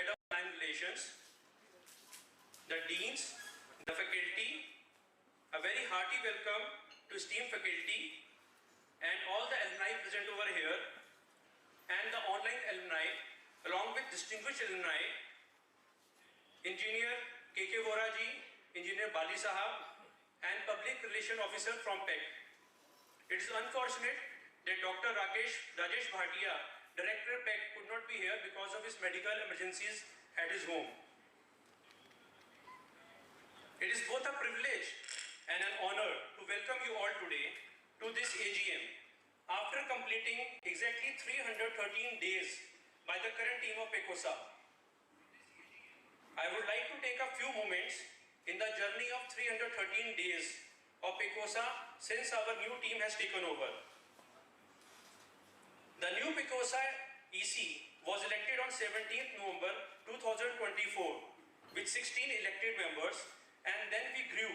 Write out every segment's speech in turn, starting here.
Head of Alumni Relations, the Deans, the faculty, a very hearty welcome to esteemed faculty and all the alumni present over here, and the online alumni, along with distinguished alumni, Engineer K.K. Vora ji, Engineer Bali Sahab, and Public Relation Officer from PEC. It is unfortunate that Dr. Rajesh Bhatia, Director PEC, could not be here because of his medical emergencies at his home. It is both a privilege and an honor to welcome you all today to this AGM after completing exactly 313 days by the current team of PECOSA. I would like to take a few moments in the journey of 313 days of PECOSA since our new team has taken over. The new PECOSA EC was elected on 17th November 2024 with 16 elected members, and then we grew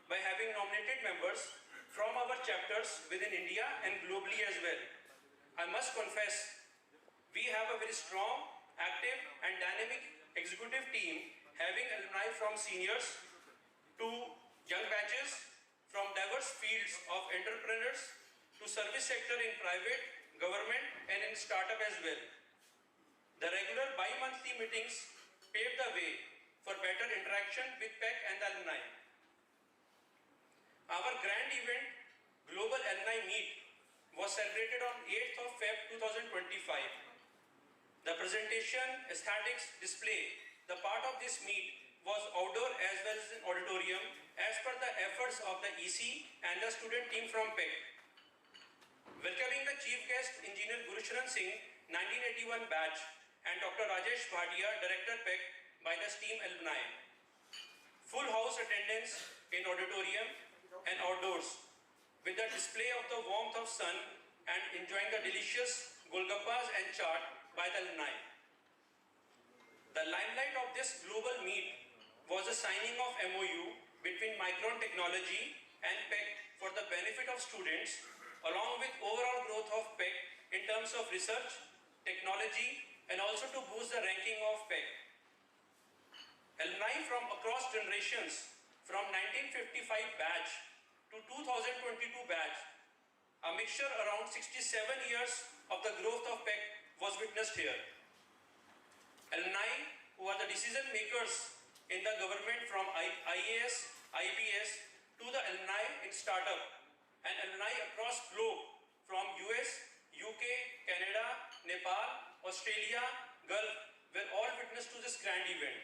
by having nominated members from our chapters within India and globally as well. I must confess, we have a very strong, active and dynamic executive team having alumni from seniors to young batches, from diverse fields of entrepreneurs to service sector in private, government and in startup as well. The regular bi-monthly meetings paved the way for better interaction with PEC and the alumni. Our grand event, Global Alumni Meet, was celebrated on 8th of Feb 2025. The presentation, aesthetics, display, the part of this meet was outdoor as well as in auditorium as per the efforts of the EC and the student team from PEC. Welcoming the chief guest, Engineer Gurusharan Singh, 1981 batch, and Dr. Rajesh Bhatia, Director PEC, by the STEAM alumni. Full house attendance in auditorium and outdoors with the display of the warmth of sun and enjoying the delicious golgappas and chaat by the alumni. The limelight of this global meet was the signing of MOU between Micron Technology and PEC for the benefit of students, along with overall growth of PEC in terms of research, technology and also to boost the ranking of PEC. Alumni from across generations, from 1955 batch to 2022 batch, a mixture around 67 years of the growth of PEC was witnessed here. Alumni who are the decision makers in the government, from IAS, IPS to the alumni in startup, and alumni across globe from US, UK, Canada, Nepal, Australia, Gulf were all witness to this grand event.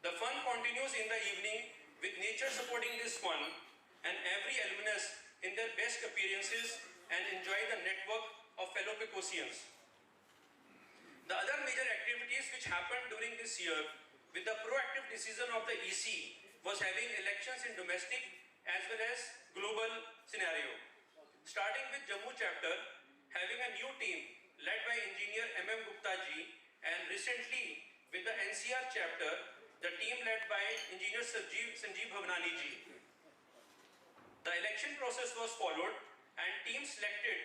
The fun continues in the evening with nature supporting this fun and every alumnus in their best appearances and enjoy the network of fellow PECOSians. The other major activities which happened during this year with the proactive decision of the EC was having elections in domestic as well as global scenario. Starting with Jammu chapter, having a new team led by Engineer M.M. Gupta ji, and recently with the NCR chapter, the team led by Engineer Sanjeev Bhavnani ji. The election process was followed and team selected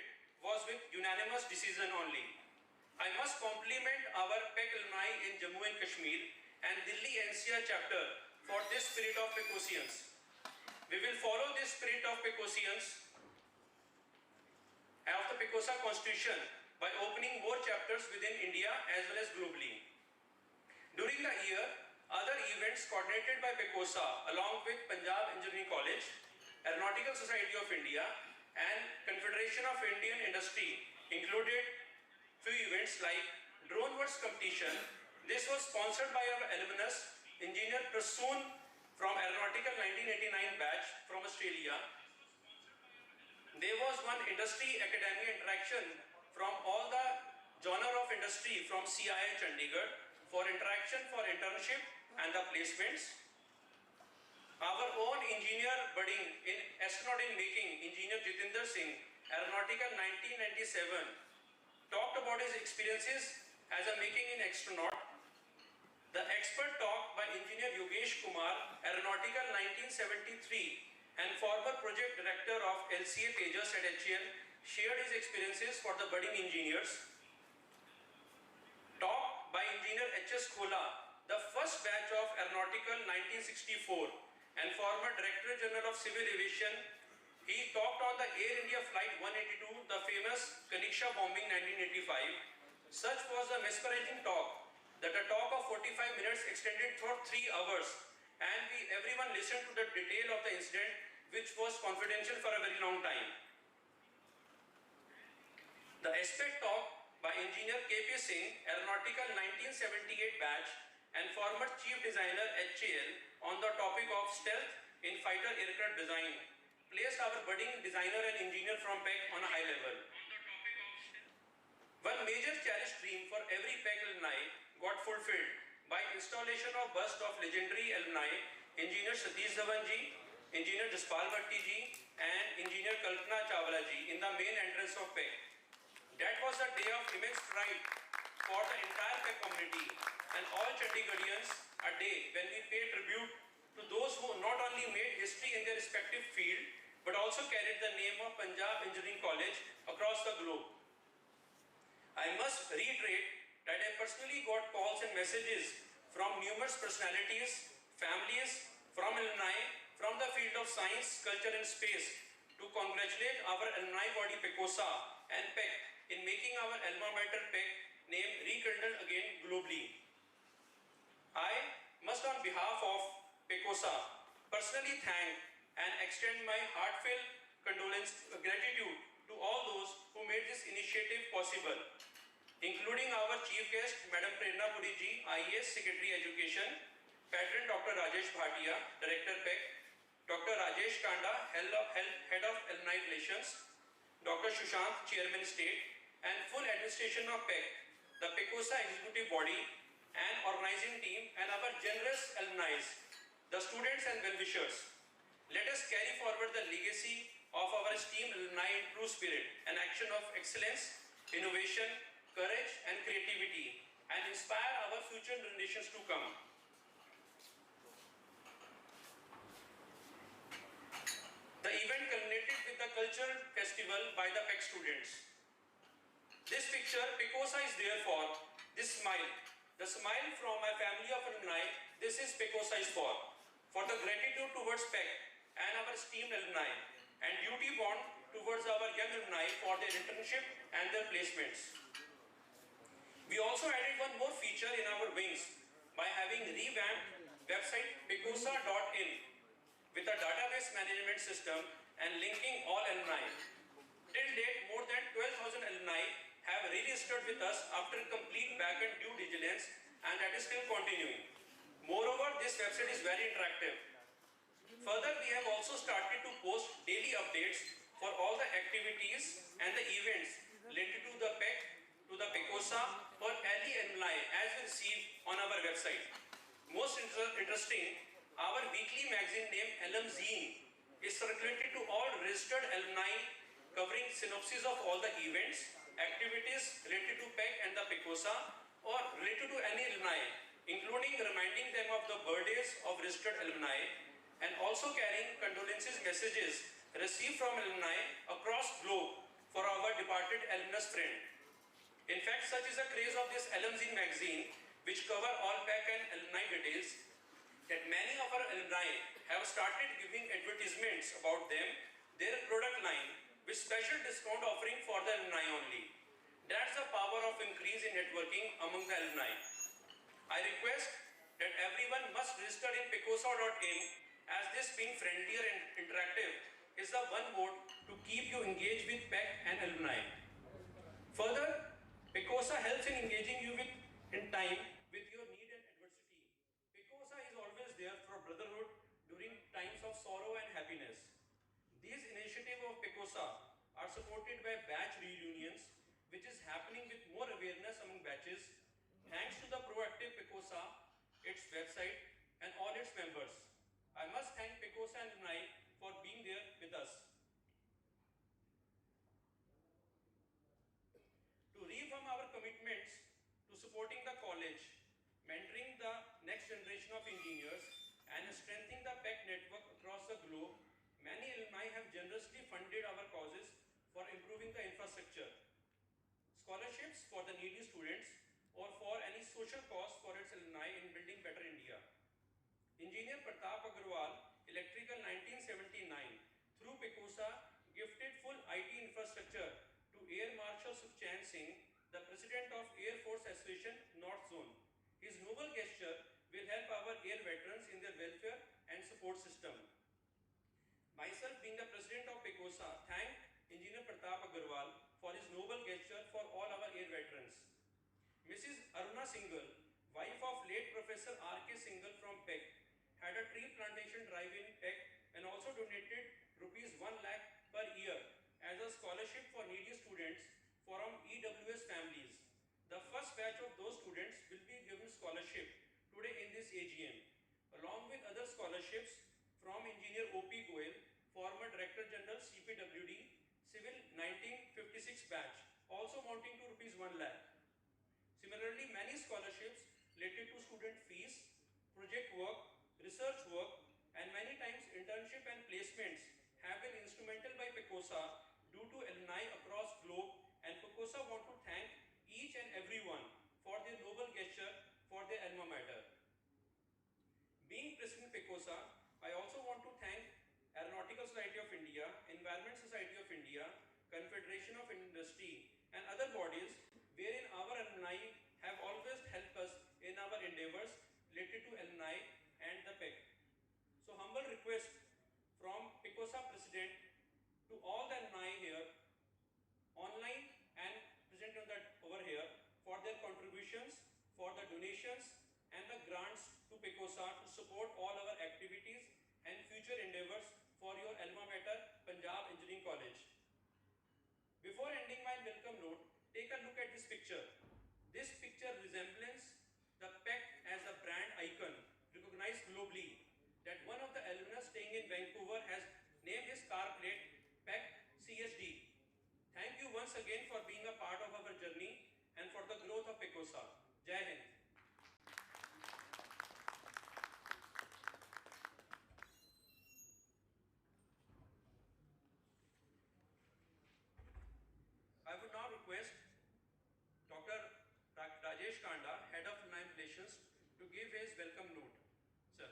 was with unanimous decision only. I must compliment our PEC alumni in Jammu and Kashmir and Delhi NCR chapter for this spirit of PECOSians. We will follow this spirit of PECOSians of the PECOSA Constitution by opening more chapters within India as well as globally. During the year, other events coordinated by PECOSA along with Punjab Engineering College, Aeronautical Society of India and Confederation of Indian Industry included few events like Drone Wars competition. This was sponsored by our alumnus, Engineer Prasoon from Aeronautical 1989 batch from Australia. There was one industry academia interaction from all the genre of industry from CII Chandigarh for interaction for internship and the placements. Our own engineer budding in astronaut in making, Engineer Jitinder Singh, Aeronautical 1997, talked about his experiences as a making in astronaut. The expert talk by Engineer Yogesh Kumar, Aeronautical 1973 and former project director of LCA Tejas at HAL, shared his experiences for the budding engineers. Talk by Engineer Engineer H.S. Khola, the first batch of Aeronautical 1964 and former Director General of Civil Aviation. He talked on the Air India Flight 182, the famous Kaniksha bombing 1985. Such was a mesmerizing talk that a talk of 45 minutes extended for 3 hours, and everyone listened to the detail of the incident, which was confidential for a very long time. The aspect talk by Engineer K.P. Singh, Aeronautical 1978 batch and former Chief Designer HAL, on the topic of stealth in fighter aircraft design, placed our budding designer and engineer from PEC on a high level. One major cherished dream for every PEC alumni got fulfilled by installation of bust of legendary alumni Engineer Satish Dhawan ji, Engineer Jaspal Bhatti ji and Engineer Kalpana Chawla ji in the main entrance of PEC. That was a day of immense pride for the entire PEC community and all Chandigarhians, a day when we pay tribute to those who not only made history in their respective field but also carried the name of Punjab Engineering College across the globe. I must reiterate that I personally got calls and messages from numerous personalities, families, from alumni, from the field of science, culture and space to congratulate our alumni body PECOSA and PEC in making our alma mater PEC name rekindled again globally. I must on behalf of PECOSA personally thank and extend my heartfelt gratitude to all those who made this initiative possible, including our chief guest, Madam Prerna Puri ji, IAS Secretary Education, Patron Dr. Rajesh Bhatia, Director PEC, Dr. Rajesh Kanda, Head of Alumni Relations, Dr. Sushant, Chairman State, and full administration of PEC, the PECOSA executive body and organizing team, and our generous alumni, the students and well-wishers. Let us carry forward the legacy of our esteemed alumni in true spirit, an action of excellence, innovation, courage and creativity, and inspire our future generations to come. The event culminated with the cultural festival by the PEC students. This picture, PECOSA is there for this smile. The smile from my family of alumni, this is PECOSA is for the gratitude towards PEC and our esteemed alumni, and duty bond towards our young alumni for their internship and their placements. We also added one more feature in our wings by having revamped website PECOSA.in with a database management system and linking all alumni. Till date, more than 12,000 alumni have registered with us after complete back-end due diligence, and that is still continuing. Moreover, this website is very interactive. Further, we have also started to post daily updates for all the activities and the events related to the PEC, to the PECOSA, or any alumni as we receive on our website. Most interesting, our weekly magazine named Alumzine is circulated to all registered alumni, covering synopsis of all the events, activities related to PEC and the PECOSA, or related to any alumni, including reminding them of the birthdays of registered alumni, and also carrying condolences messages received from alumni across globe for our departed alumnus friend. In fact, such is the craze of this Alumzine magazine, which cover all PEC and alumni details, that many of our alumni have started giving advertisements about them, their product line, with special discount offering for the alumni only. That's the power of increase in networking among the alumni. I request that everyone must register in PECOSA.in, as this being friendlier and interactive is the one mode to keep you engaged with PEC and alumni. Further, PECOSA helps in engaging you in time with your need and adversity. PECOSA is always there for brotherhood during times of sorrow and happiness. These initiatives of PECOSA are supported by batch reunions, which is happening with more awareness among batches, thanks to the proactive PECOSA, its website, and all its members. I must thank PECOSA and alumni for being there with us. To reaffirm our commitments to supporting the college, mentoring the next generation of engineers, and strengthening the PEC network across the globe, many alumni have generously funded our causes for improving the infrastructure. Scholarships for the needy students, or for any social cause for its alumni in building better India. Engineer Pratap Agarwal, Electrical 1979, through PECOSA, gifted full IT infrastructure to Air Marshal Sukhchand Singh, the President of Air Force Association North Zone. His noble gesture will help our air veterans in their welfare and support system. Myself, being the President of PECOSA, thank Engineer Pratap Agarwal for his noble gesture for all our air veterans. Mrs. Aruna Singhal, wife of late Professor R.K. Singhal from PEC, had a tree plantation drive in PEC and also donated rupees 1 lakh per year as a scholarship for needy students from EWS families. The first batch of those students will be given scholarship today in this AGM, along with other scholarships from Engineer O.P. Goel, former Director General CPWD, Civil 1956 batch, also amounting to rupees 1 lakh. Similarly, many scholarships related to student fees, project work, research work, and many times internship and placements have been instrumental by PECOSA due to alumni across globe, and PECOSA want to thank each and everyone for their noble gesture for their alma mater. Being President PECOSA, I also want to thank Aeronautical Society of India, Environment Society of India, Confederation of Industry, and other bodies wherein our alumni have always helped us in our endeavors related to alumni and the PEC. So humble request from PECOSA President to all the alumni here, online and present on that over here, for their contributions, for the donations and the grants to PECOSA to support all our activities and future endeavors for your alma mater, Punjab Engineering College. Before ending my welcome note, take a look at this picture. This picture resembles the PEC as a brand icon recognized globally, that one of the alumnus staying in Vancouver has named his car plate PEC CSD. Thank you once again for being a part of our journey and for the growth of PECOSA. Jai Hind. I would now request Dr. Rajesh Kanda, Head of Alumni Relations, to give his welcome note. Sir.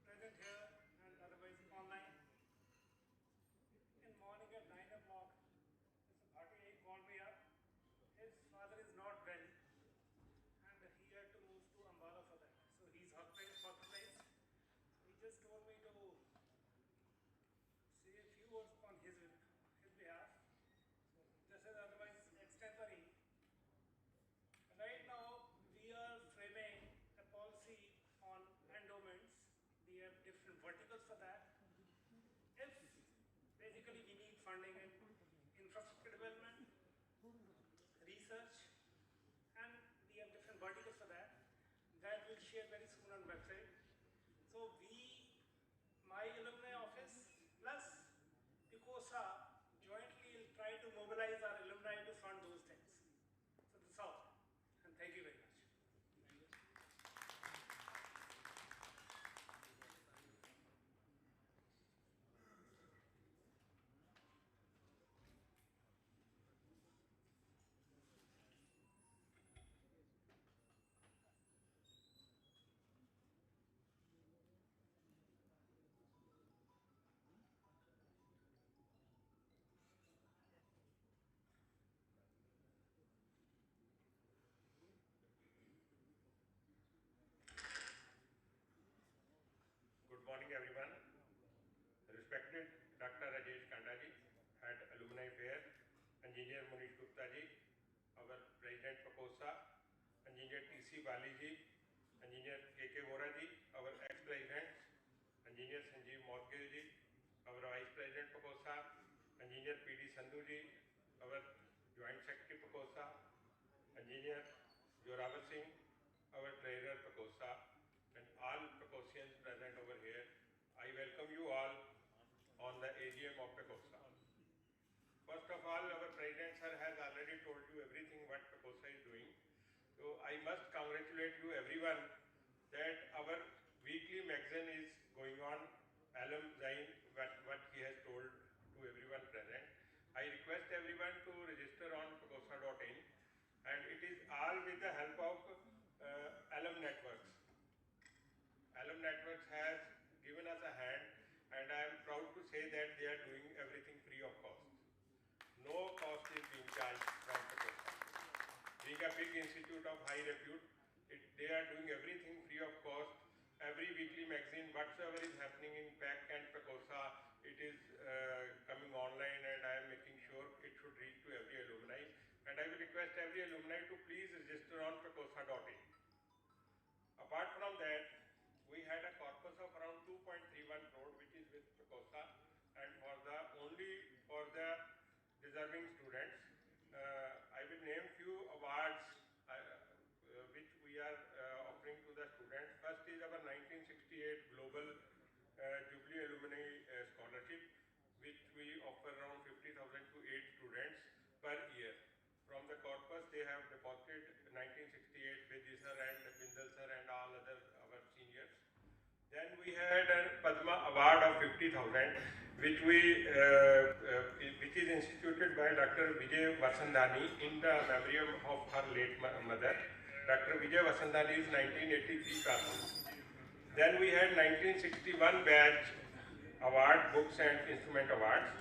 Present here and otherwise online. In morning at 9 o'clock, Mr. Bhatia called me up. His father is not well and he had to move to Ambala for that. So he's hospitalized. He just told me to say a few words on his behalf. This is otherwise extemporary. Right now, we are framing a policy on endowments. We have different verticals for that. If basically we need funding in infrastructure development, research, and we have different verticals for that. That we'll share very soon on website. So my alumni office plus PECOSA jointly will try to mobilize our alumni to fund those things. So that's all. And thank you very much. Good morning, everyone. Respected Dr. Rajesh Kanda ji, Head Alumni Affairs, Engineer Manish Gupta ji, our President PECOSA, Engineer T.C. Bali ji, Engineer K.K. Vora ji, our ex-President, Engineer Sanjeev Maudgil ji, our Vice President PECOSA, Engineer P.D. Sandhu ji, our Joint Secretary PECOSA, Engineer Joravar Singh, our Treasurer PECOSA, and all PECOSA must congratulate you everyone that our weekly magazine is going on. Alum Zain, what he has told to everyone present. I request everyone to register on PECOSA.in, and it is all with the help of Alum Networks. Alum Networks has given us a hand, and I am proud to say that they are doing everything free of cost. No cost is being charged from PECOSA. Being a big institute of high repute, they are doing everything free of cost. Every weekly magazine, whatsoever is happening in PEC and PECOSA, it is coming online, and I am making sure it should reach to every alumni. And I will request every alumni to please register on PECOSA.in. Apart from that, we had a corpus of around 2.31 crore, which is with PECOSA, and for the deserving students, I will name few awards which we are offering to the students. First is our 1968 Global Jubilee Alumni Scholarship, which we offer around 50,000 to 8 students per year. From the corpus, they have deposited 1968 Bedi sir and Bindal sir and all other our seniors. Then we had a Padma Award of 50,000, which is instituted by Dr. Vijay Vasandhani in the memory of her late mother. Dr. Vijay Vasandhani is 1983 person. Then we had 1961 batch award, books and instrument awards.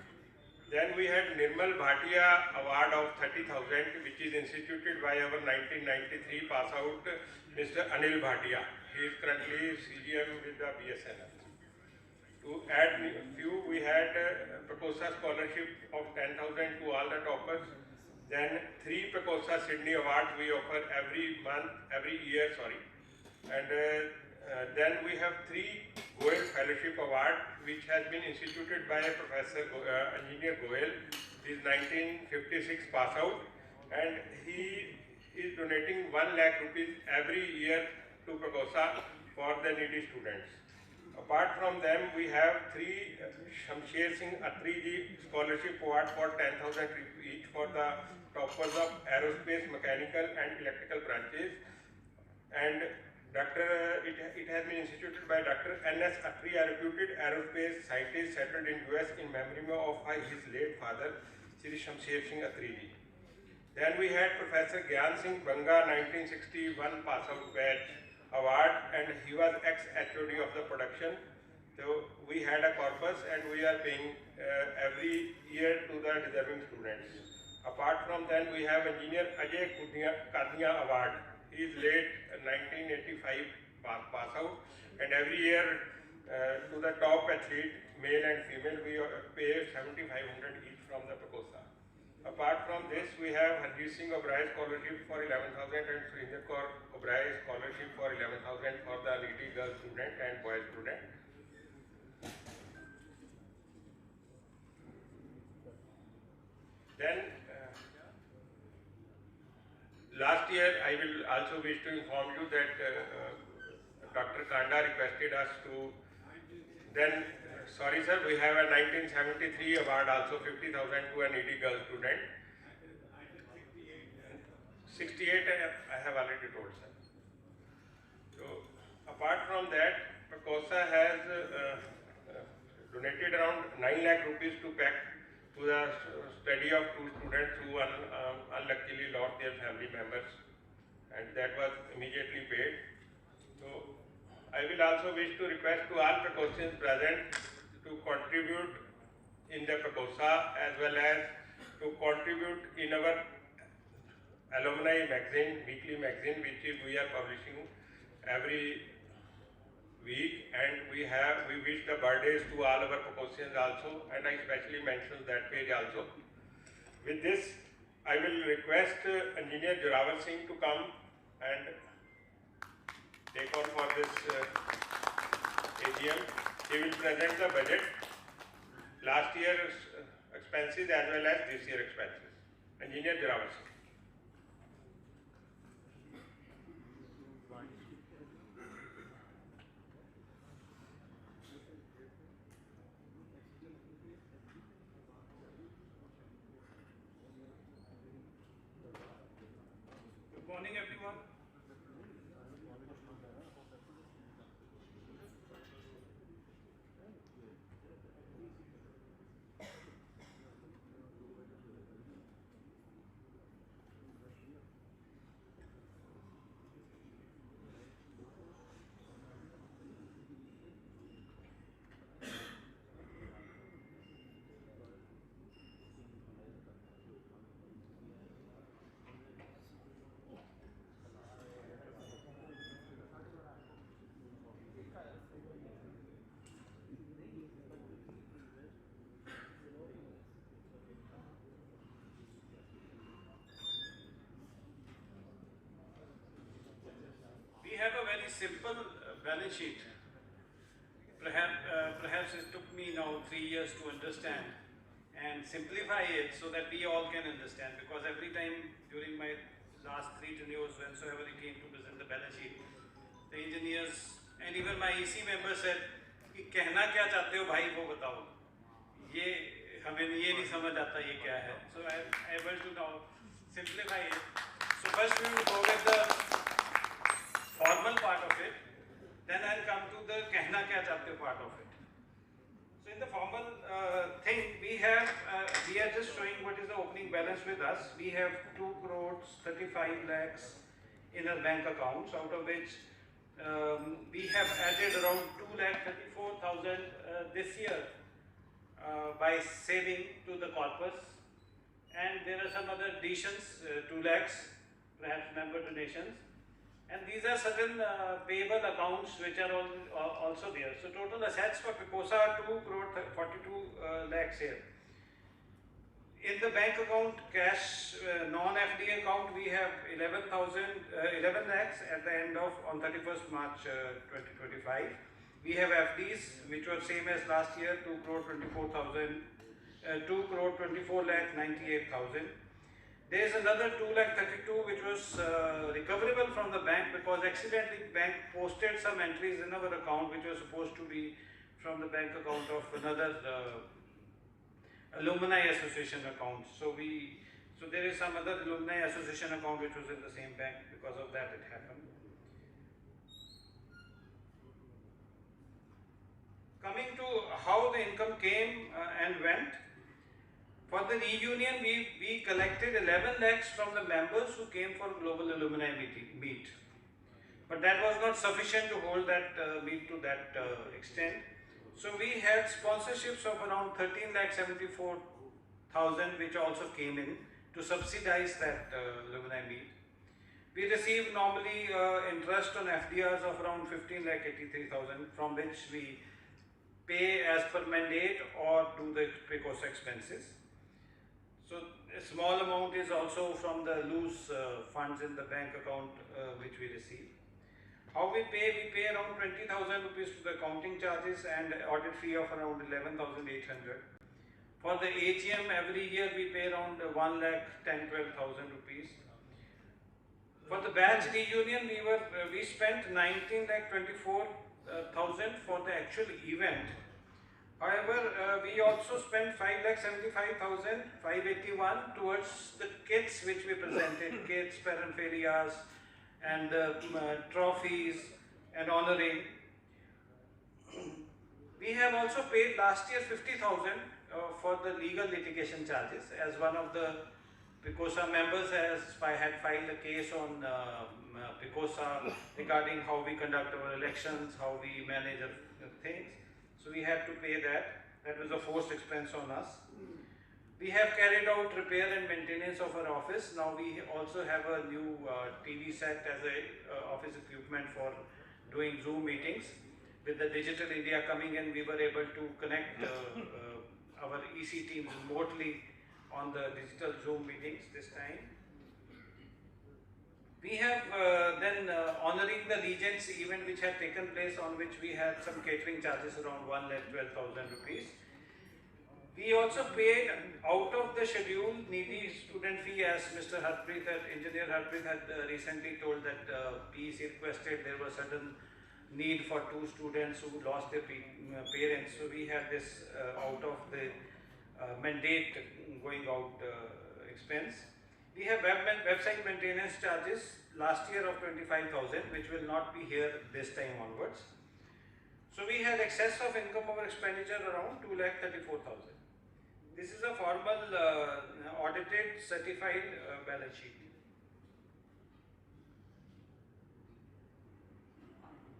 Then we had Nirmal Bhatia Award of 30,000, which is instituted by our 1993 pass out Mr. Anil Bhatia. He is currently CGM with the BSNL. To add a few, we had PECOSA scholarship of 10,000 to all the toppers. Then 3 PECOSA Sydney Awards we offer every year. And then we have 3 Goel Fellowship Award, which has been instituted by Professor Engineer Goel. He is 1956 pass out, and he is donating 1 lakh rupees every year to PECOSA for the needy students. Apart from them, we have 3 Shamsher Singh Atriji Scholarship Award for 10,000 each for the toppers of aerospace, mechanical and electrical branches. And it has been instituted by Dr. N.S. Atri, a reputed aerospace scientist settled in US in memory of his late father, Sri Shamsher Singh Atriji. Then we had Professor Gyan Singh Banga, 1961 pass out batch award, and he was ex-HOD of the production. So we had a corpus, and we are paying every year to the deserving students. Apart from that, we have Engineer Ajay Kadia Award. He is late 1985 pass out, and every year to the top athlete, male and female, we pay 7,500 each from the PECOSA. Apart from this, we have Harjeet Singh Oberoi Scholarship for 11,000 and Surinder Kaur Oberoi Scholarship for 11,000 for the needy girl student and boy student. Then last year, I will also wish to inform you that Dr. Kanda requested us to, then, sorry sir, we have a 1973 award also, 50,000 to a needy girl student. 68 I have already told sir. So, apart from that, PECOSA has donated around 9 lakh rupees to PEC to the study of 2 students who unluckily lost their family members, and that was immediately paid. So I will also wish to request to all PECOSANs present to contribute in the PECOSA as well as to contribute in our alumni magazine, weekly magazine, which we are publishing every week, and we wish the birthdays to all our PECOSANs also, and I especially mentioned that page also. With this, I will request Engineer Joravar Singh to come and take on for this AGM. He will present the budget, last year's expenses as well as this year's expenses. Engineer Joravar Singh. Good morning, everyone. simple balance sheet. Perhaps it took me now 3 years to understand and simplify it so that we all can understand, because every time during my last 3 tenures, whensoever it came to present the balance sheet, the engineers and even my EC member said कि कहना क्या चाहते हो भाई वो बताओ, ये हमें ये नहीं समझ आता ये क्या है. So I am able to now simplify it. So first we will go with the formal part of it, then I'll come to the कहना क्या चाहते हो part of it. So in the formal thing, we are just showing what is the opening balance with us. We have 2 crores 35 lakhs in our bank accounts, out of which we have added around 2,34,000 this year by saving to the corpus, and there are some other additions, 2 lakhs, perhaps member donations. And these are certain payable accounts which are also there. So total assets for PECOSA are 2 crore 42 lakhs here. In the bank account, cash non-FD account, we have 11 lakhs at the end of on 31st March 2025. We have FDs which were same as last year, 2 crore 24 lakh 98,000. There is another 2 lakh 32 which was recoverable from the bank, because accidentally bank posted some entries in our account which was supposed to be from the bank account of another Alumni Association account. So there is some other Alumni Association account which was in the same bank. Because of that it happened. Coming to how the income came and went. For the reunion, we collected 11 lakhs from the members who came for global alumni meet. But that was not sufficient to hold that meet to that extent. So we had sponsorships of around 13,74,000 which also came in to subsidize that alumni meet. We receive normally interest on FDRs of around 15,83,000, from which we pay as per mandate or do the PECOSA expenses. So a small amount is also from the loose funds in the bank account which we receive. How we pay around 20,000 rupees to the accounting charges and audit fee of around 11,800. For the AGM every year we pay around 1,10,12,000 rupees. For the batch reunion we spent 19,24,000 for the actual event. However, we also spent 5,75,581 towards the kits which we presented, kits, parapherias, and trophies and honoring. We have also paid last year 50,000 for the legal litigation charges, as one of the PECOSA members had filed a case on PECOSA regarding how we conduct our elections, how we manage things. So we had to pay that. That was a forced expense on us. We have carried out repair and maintenance of our office. Now we also have a new TV set as a office equipment for doing Zoom meetings. With the Digital India coming in, we were able to connect our EC teams remotely on the digital Zoom meetings this time. We have then honoring the Regents event which had taken place, on which we had some catering charges around 1,12,000 rupees. We also paid out of the schedule needy student fee, as Mr. Harpreet, Engineer Harpreet had recently told that PEC requested there was sudden need for 2 students who lost their parents. So we had this out of the mandate going out expense. We have website maintenance charges last year of 25,000, which will not be here this time onwards. So we had excess of income over expenditure around 2,34,000. This is a formal audited certified balance sheet.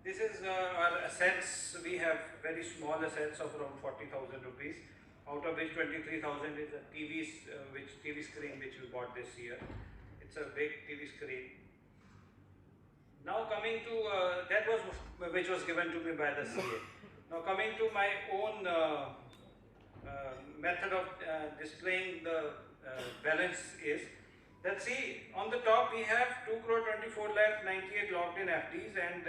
This is our assets. We have very small assets of around 40,000 rupees, out of which 23,000 is a TV screen which we bought this year. It's a big TV screen. Now coming to that was which was given to me by the CA. Now coming to my own method of displaying the balance is Then see, on the top we have 2 crore 24 lakh 98 logged in FDs, and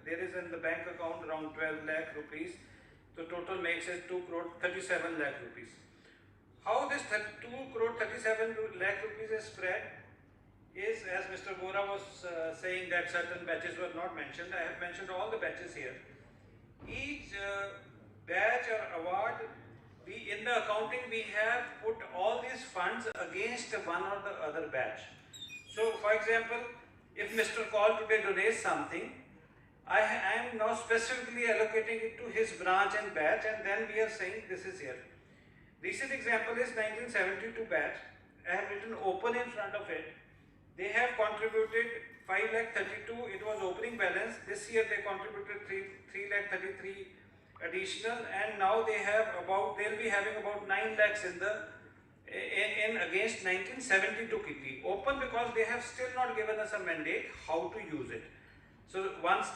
there is in the bank account around 12 lakh rupees. The total makes it 2 crore 37 lakh rupees. How this 2 crore 37 lakh rupees is spread is, as Mr. Bora was saying that certain batches were not mentioned. I have mentioned all the batches here. Each batch or award, in the accounting we have put all these funds against one or the other batch. So for example, if Mr. Call today donates something, I am now specifically allocating it to his branch and batch, and then we are saying this is here. Recent example is 1972 batch. I have written open in front of it. They have contributed 5 lakh 32, it was opening balance. This year they contributed 3 lakh 33 additional, and now they have they'll be having about 9 lakhs in against 1972 kitty. Open because they have still not given us a mandate how to use it. So once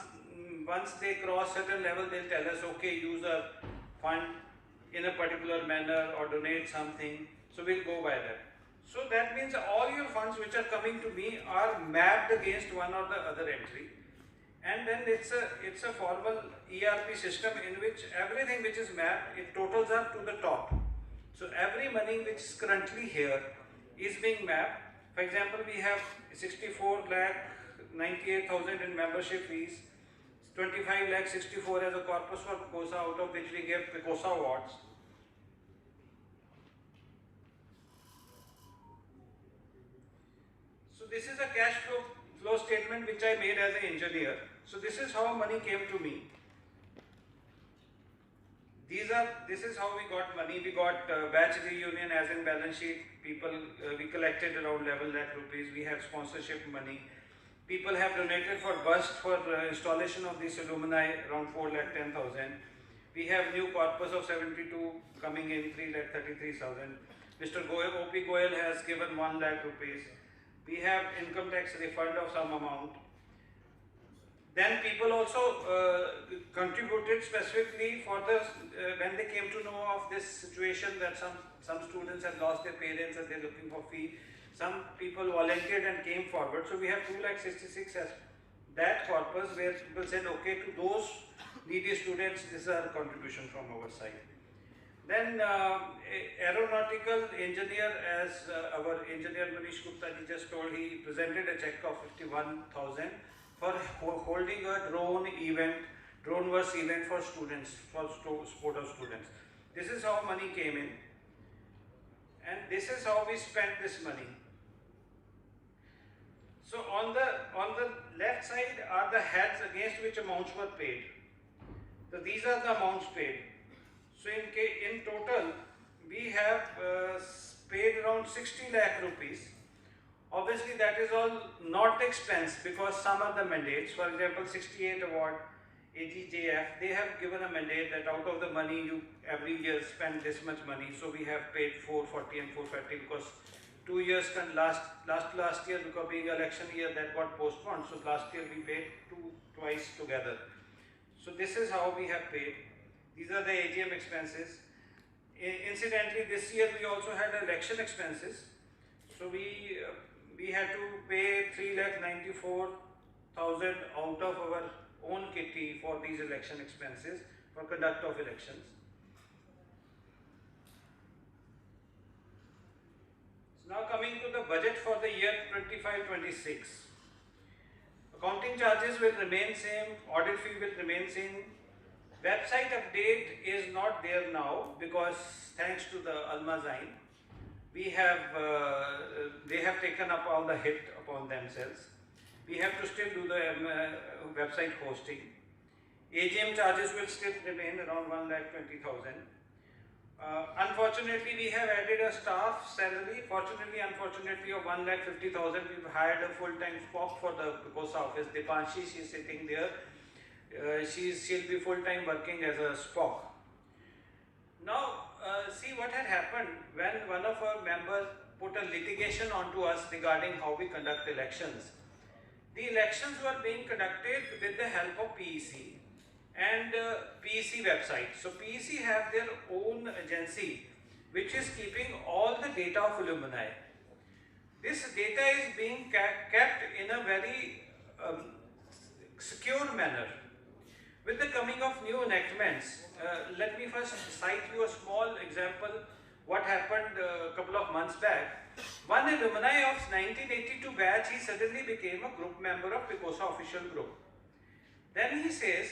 they cross certain level, they'll tell us, okay, use a fund in a particular manner or donate something. So we'll go by that. So that means all your funds which are coming to me are mapped against one or the other entry, and then it's a formal ERP system in which everything which is mapped, it totals up to the top. So every money which is currently here is being mapped. For example, we have 64 lakh 98,000 in membership fees, 25 lakh 64 as a corpus for PECOSA, out of which we give PECOSA awards. So this is a cash flow statement which I made as an engineer. So this is how money came to me. This is how we got money. We got batch reunion as in balance sheet. People, we collected around 11 lakh rupees. We have sponsorship money. People have donated for bust for installation of this alumni around 4 lakh 10,000. We have new corpus of 72 coming in 3 lakh 33,000. Mr. OP Goyal has given 1 lakh rupees. We have income tax refund of some amount. Then people also contributed specifically for the when they came to know of this situation that some students have lost their parents and they're looking for fee. Some people volunteered and came forward. So we have 2,66,000 as that corpus where people said, okay, to those needy students, this is our contribution from our side. Then aeronautical engineer, as our engineer Manish Gupta ji just told, he presented a check of 51,000 for holding a drone-verse event for students, for sport of students. This is how money came in, and this is how we spent this money. So on the left side are the heads against which amounts were paid. So these are the amounts paid. So in total, we have paid around 60 lakh rupees. Obviously, that is all not expense because some are the mandates. For example, 68 award, AGJF, they have given a mandate that out of the money you every year spend this much money. So we have paid 440 and 450 because 2 years last year, because being election year, that got postponed. So last year we paid twice together. So this is how we have paid. These are the AGM expenses. Incidentally, this year we also had election expenses. So we had to pay 3,94,000 out of our own kitty for these election expenses for conduct of elections. So now coming to the budget for the year 25-26. Accounting charges will remain same, audit fee will remain same. Website update is not there now because thanks to the Almazine, they have taken up all the hit upon themselves. We have to still do the website hosting. AGM charges will still remain around 1,20,000. Unfortunately, we have added a staff salary. Fortunately, unfortunately, of 1,50,000, we've hired a full-time spock for the PECOSA office. Dipanshi, she's sitting there. She'll be full-time working as a spock. Now, see what had happened when one of our members put a litigation onto us regarding how we conduct elections. The elections were being conducted with the help of PEC and PEC website. So PEC have their own agency which is keeping all the data of alumni. This data is being kept in a very secure manner. With the coming of new enactments, let me first cite you a small example what happened a couple of months back. One alumni of 1982 batch, he suddenly became a group member of PECOSA official group. Then he says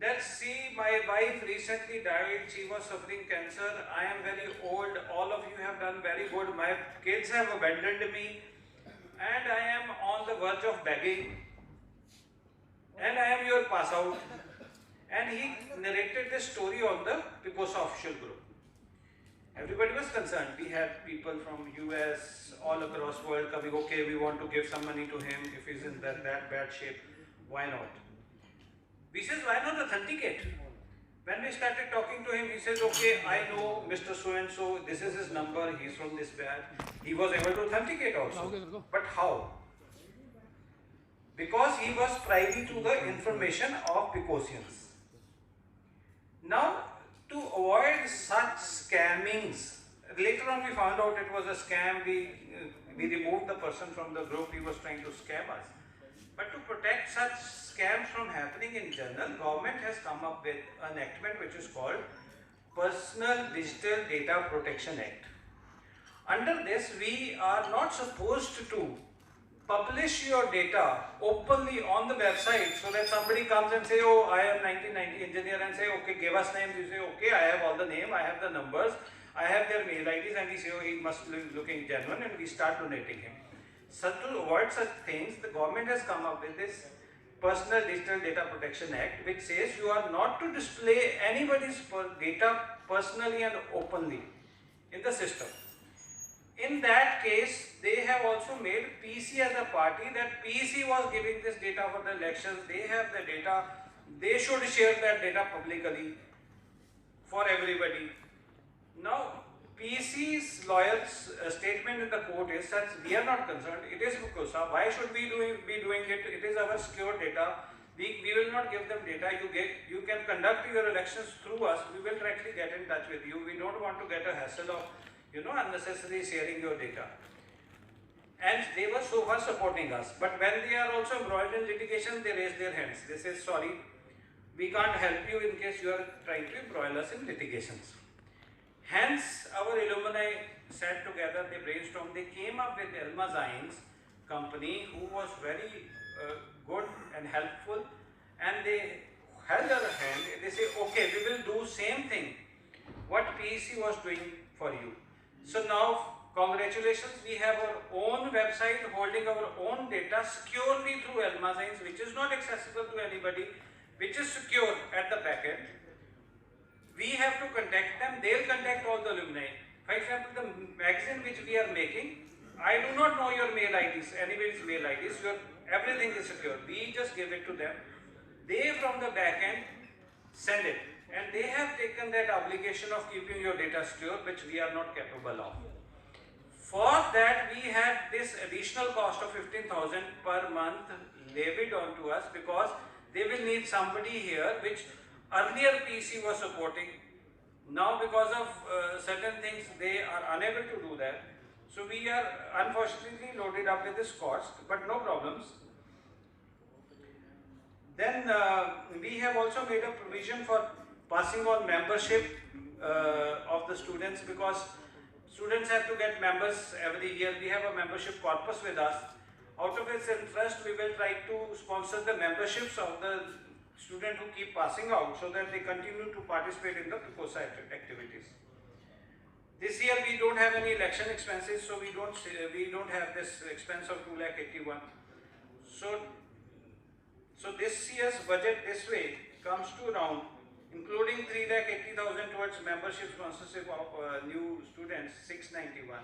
that, see, my wife recently died, she was suffering cancer, I am very old, all of you have done very good, my kids have abandoned me, and I am on the verge of begging, and I am your pass out. And he narrated this story on the PECOSA official group. Everybody was concerned. We had people from US, all across world coming, okay, we want to give some money to him. If he's in that bad shape, why not? We says, why not authenticate? When we started talking to him, he says, okay, I know Mr. So-and-so, this is his number, he's from this batch. He was able to authenticate also. But how? Because he was privy to the information of PECOSians. Now, to avoid such scammings, later on we found out it was a scam, we removed the person from the group, he was trying to scam us. But to protect such scams from happening in general, government has come up with an enactment which is called Personal Digital Data Protection Act. Under this, we are not supposed to publish your data openly on the website so that somebody comes and say, oh, I am 1990 engineer, and say, okay, give us names. You say, okay, I have all the name, I have the numbers, I have their mail IDs, and we say, oh, he must be looking genuine, and we start donating him. So to avoid such things, the government has come up with this Personal Digital Data Protection Act, which says you are not to display anybody's data personally and openly in the system. In that case, they have also made PEC as a party, that PEC was giving this data for the elections, they have the data, they should share that data publicly for everybody. Now, PEC's lawyer's statement in the court is such, we are not concerned, it is PECOSA, why should we be doing it? It is our secure data, we will not give them data, you can conduct your elections through us, we will directly get in touch with you, we don't want to get a hassle of unnecessarily sharing your data. And they were so far supporting us. But when they are also embroiled in litigation, they raise their hands. They say, sorry, we can't help you in case you are trying to embroil us in litigations. Hence, our alumni sat together, they brainstormed, they came up with Elma Zain's company, who was very good and helpful, and they held our hand, they say, okay, we will do same thing what PEC was doing for you. So now, congratulations, we have our own website holding our own data securely through Elma Zain's, which is not accessible to anybody, which is secure at the back end. We have to contact them, they'll contact all the alumni. For example, the magazine which we are making, I do not know your mail IDs, anybody's mail IDs, everything is secure. We just give it to them. They from the back end send it. And they have taken that obligation of keeping your data secure, which we are not capable of. For that, we have this additional cost of 15,000 per month levied onto us, because they will need somebody here, which earlier PEC was supporting. Now, because of certain things, they are unable to do that. So we are unfortunately loaded up with this cost, but no problems. Then we have also made a provision for passing on membership of the students, because students have to get members every year. We have a membership corpus with us. Out of its interest, we will try to sponsor the memberships of the students who keep passing out, so that they continue to participate in the PECOSA activities. This year we don't have any election expenses, so we don't have this expense of 2,81,000. So this year's budget this way comes to around, including 3,80,000 towards membership sponsorship of new students, 691.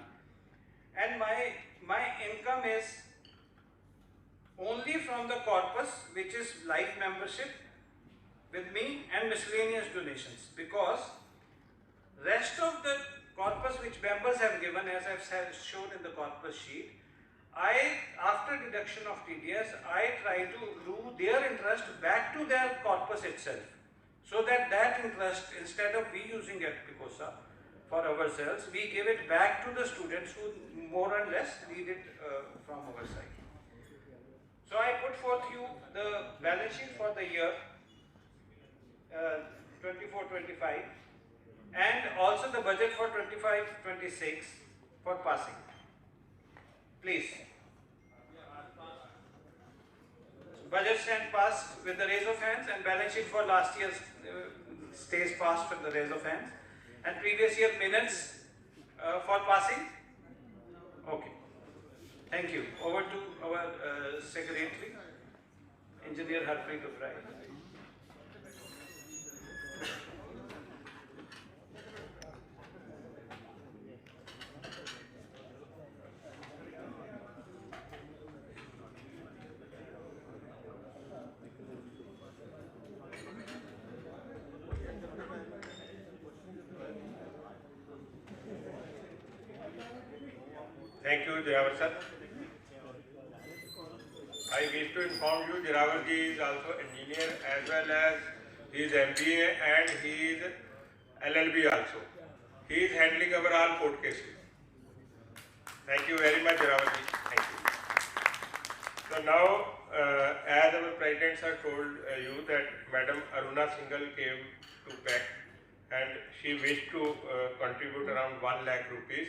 And my income is only from the corpus, which is life membership with me, and miscellaneous donations, because rest of the corpus which members have given, as I've shown in the corpus sheet, after deduction of TDS, I try to do their interest back to their corpus itself, so that interest, instead of we using at PECOSA, for ourselves. We gave it back to the students who more or less need it from our side. So I put forth you the balance sheet for the year 24-25 and also the budget for 25-26 for passing. Please. Budget stand passed with the raise of hands, and balance sheet for last year stays passed with the raise of hands, and previous year minutes for passing. Okay. Thank you. Over to our Secretary, Engineer Harpreet Uprai. Thank you, Jiravar sir. I wish to inform you, Jiravar ji is also engineer as well as he is MBA and he is LLB also. He is handling our all court cases. Thank you very much, Jiravar ji. Thank you. So now, as our President sir told you that Madam Aruna Singhal came to PEC and she wished to contribute around 1 lakh rupees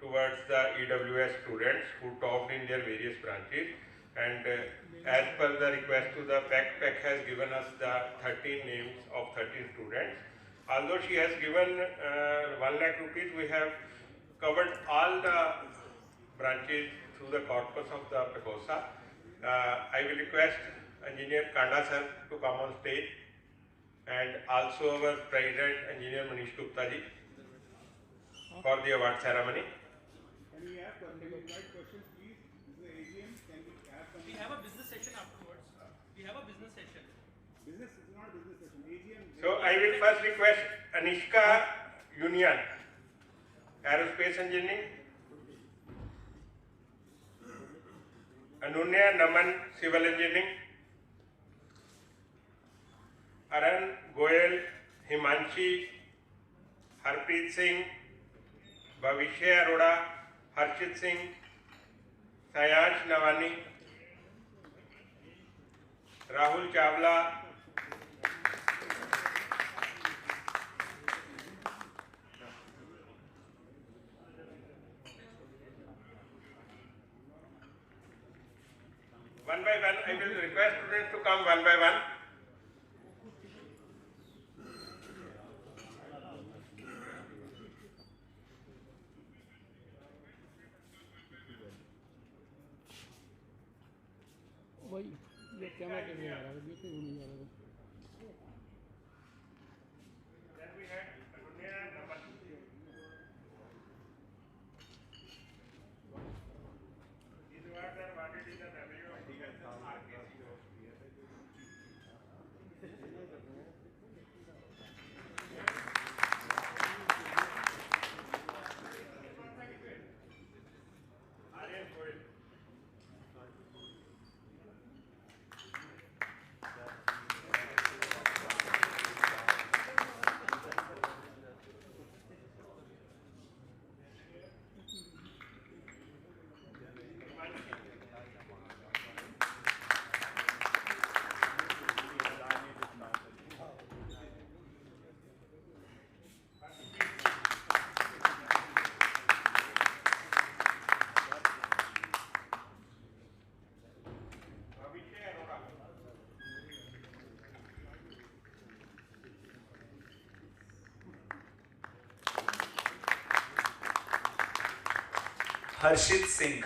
towards the EWS students who topped in their various branches, and as per the request to the PEC, PEC has given us the 13 names of 13 students. Although she has given 1 lakh rupees, we have covered all the branches through the corpus of the PECOSA. I will request Engineer Kanda sir to come on stage, and also our President Engineer Manish Gupta ji for the award ceremony. Can we have questions, please? This is the AGM. Can we have some? We have a business session afterwards. We have a business session. Business is not a business session. AGM. So I will first request Anishka Union, Aerospace Engineering, Anunya Naman, Civil Engineering, Aran Goyal, Himanshi, Harpreet Singh, Bhavishya Arora, Harshit Singh, Sayansh Navani, Rahul Chawla, one by one. I will request students to come one by one. भाई ये camera के नहीं आ रहा है, बीच में नहीं आ रहा है. Then we had Anunya Naman. These awards are awarded in the memory of RKC. Aryan Goyal. Bhavishya Arora. Harshit Singh.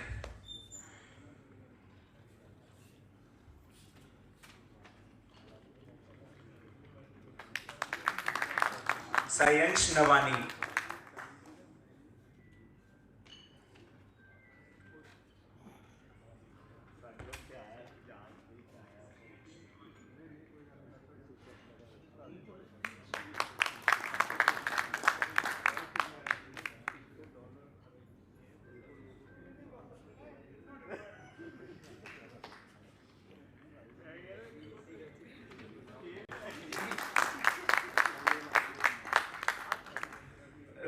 Sayansh Navani.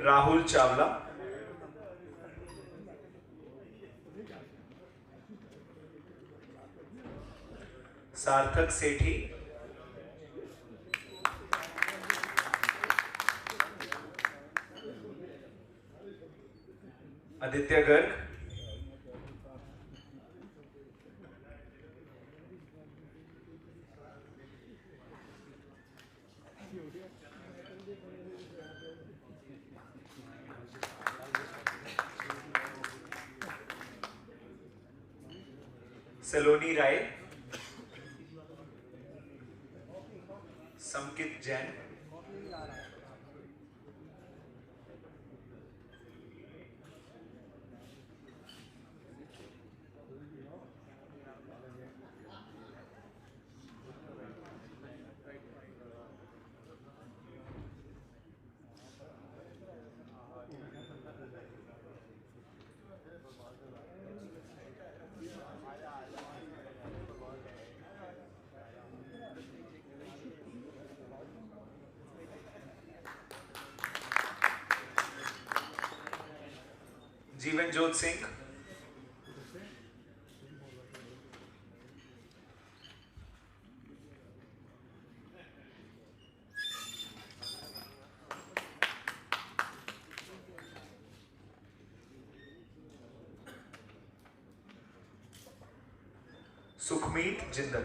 Rahul Chawla, Sarthak Sethi, Aditya Garg, Saloni Rai, Samkit Jain, Jeevanjot Singh, Sukhmeet Jindal,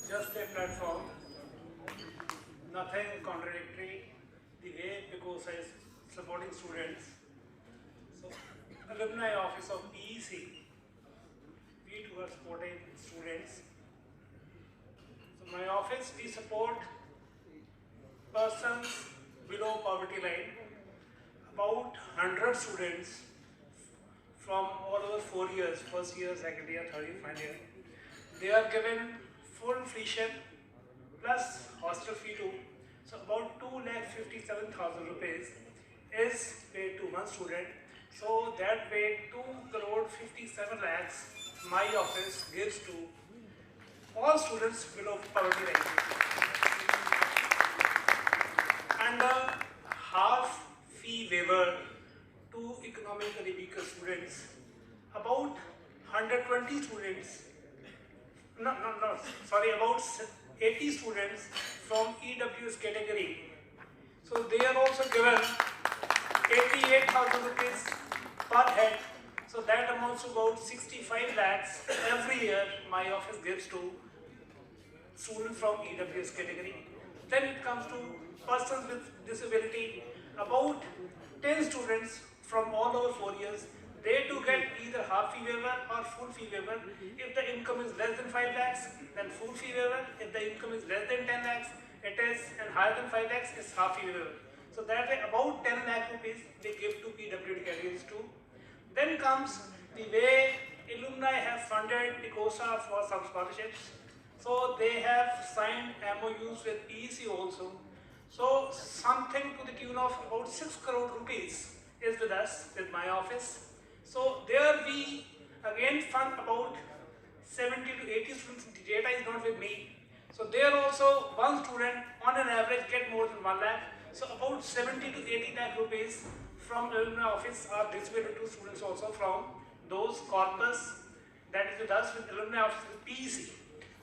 just a platform, nothing contradictory, the way PECOSA is supporting students. So, Alumni Office of PEC, we too are supporting students. So, my office, we support persons below poverty line, about 100 students from all over 4 years, first year, second year, third year, final year. They are given full tuition plus hostel fee too. So about 2,57,000 rupees is paid to one student. So that way 2,57 lakhs my office gives to all students below poverty line. And half fee waiver to economically weaker students. About 120 students, about 80 students from EWS category. So they are also given 88,000 rupees per head. So that amounts to about 65 lakhs every year my office gives to students from EWS category. Then it comes to persons with disability, about 10 students from all over 4 years. They do get either half fee waiver or full fee waiver. If the income is less than 5 lakhs, then full fee waiver. If the income is less than 10 lakhs, it is, and higher than 5 lakhs, it's half fee waiver. So that way about 10 lakh rupees they give to PWD categories too. Then comes the way alumni have funded PECOSA for some scholarships. So they have signed MOUs with PEC also. So something to the tune of about 6 crore rupees is with us, with my office. So there we again fund about 70 to 80 students. The data is not with me. So there also one student on an average get more than 1 lakh. So about 70 to 80 lakh rupees from alumni office are distributed to students also from those corpus that is with us with alumni office with PEC.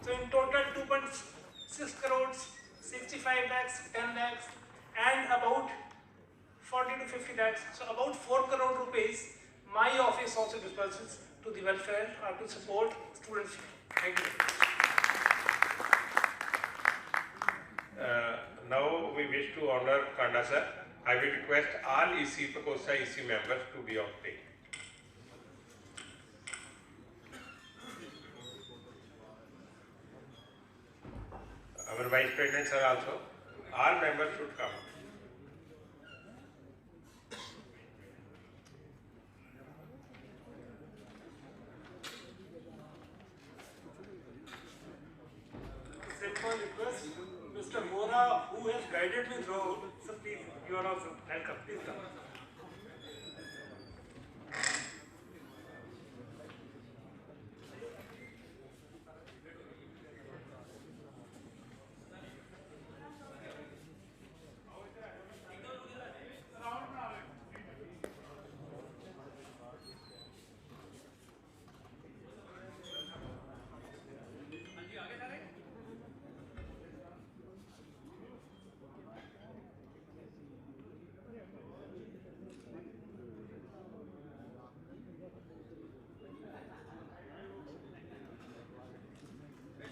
So in total 2.6 crores, 65 lakhs, 10 lakhs and about 40 to 50 lakhs. So about 4 crore rupees my office also disperses to the welfare or to support students. Thank you. Now we wish to honor Kanda sir. I will request all PECOSA EC members to be on stage. our Vice President sir also. All members should come. Simple request, Mr. Mora, who has guided me throughout, so please, you are also welcome. Please come.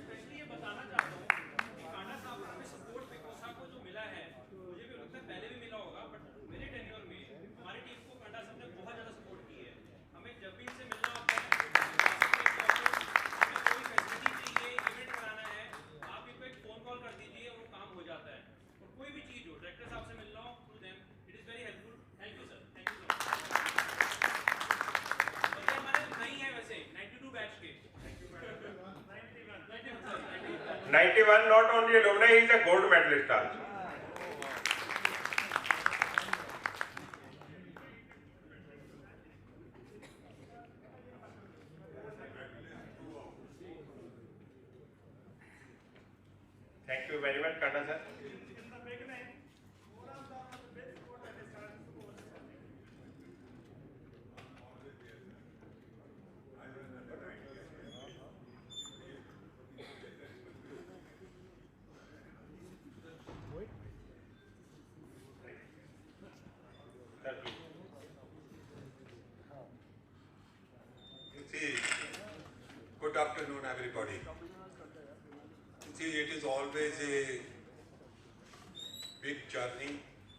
Specially ये बताना चाहता हूँ कि कांडा साहब को हमें support पेकोसा को जो मिला है, मुझे भी लगता है पहले भी मिला होगा, बट मेरे टेन्योर में हमारी टीम को कांडा साहब ने बहुत ज़्यादा सपोर्ट की है। हमें जब भी इनसे मिलना होता है, हमें कोई फैसिलिटी चाहिए, इवेंट कराना है, आप इनको एक फ़ोन कॉल कर दीजिए और वो काम हो जाता है। और कोई भी चीज़ हो, डायरेक्टर साहब से मिलना हो through them, it is very helpful. Thank you sir, thank you sir. और ये हमारे नहीं है वैसे 92 बैच के। 91 not only alumni, he is a gold medalist also. Thank you very much, Kanda sir. In the beginning, Mora Saab was the best sport that started sports. Sir, please. You see, good afternoon everybody. You see, it is always a big journey.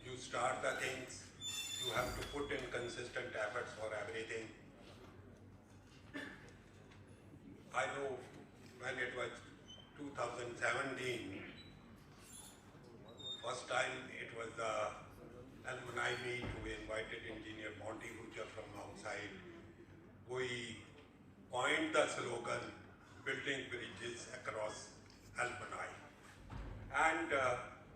You start the things, you have to put in consistent efforts for everything. I know when it was 2017, first time it was the alumni meet, we invited engineer Monty Huja from outside. We coined the slogan, building bridges across alumni. And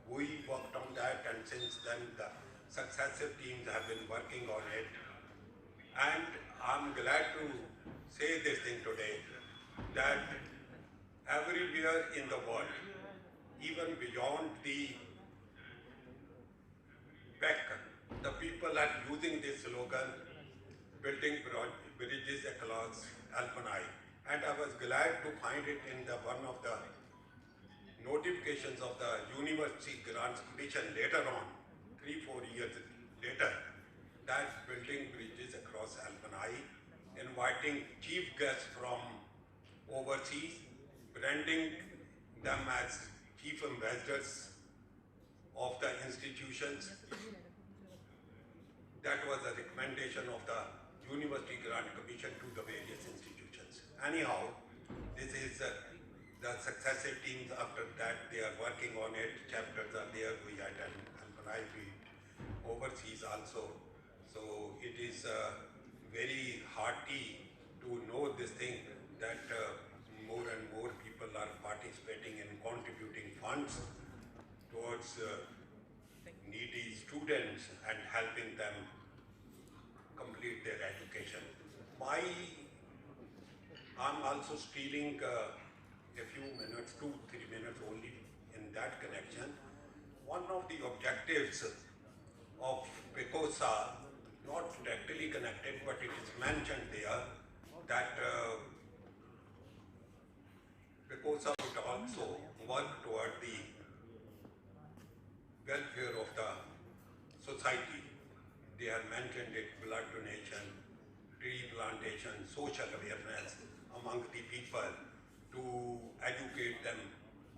we worked on that, and since then the successive teams have been working on it. And I'm glad to say this thing today, that everywhere in the world, even beyond the PEC, the people are using this slogan, building bridges across alumni. And I was glad to find it in the one of the notifications of the University Grants Commission later on, 3-4 years later, that building bridges across alumni, inviting chief guests from overseas, branding them as chief ambassadors of the institutions. That was a recommendation of the University Grant Commission to the various institutions. Anyhow, this is the successive teams. After that, they are working on it. Chapters are there. We had an alumni meet overseas also. So it is very hearty to know this thing, that more and more people are participating in contributing funds towards needy students and helping them complete their education. I'm also stealing a few minutes, 2-3 minutes only in that connection. One of the objectives of PECOSA, not directly connected, but it is mentioned there, that PECOSA would also work toward the welfare of the society. They have mentioned it: blood donation, tree plantation, social awareness among the people, to educate them,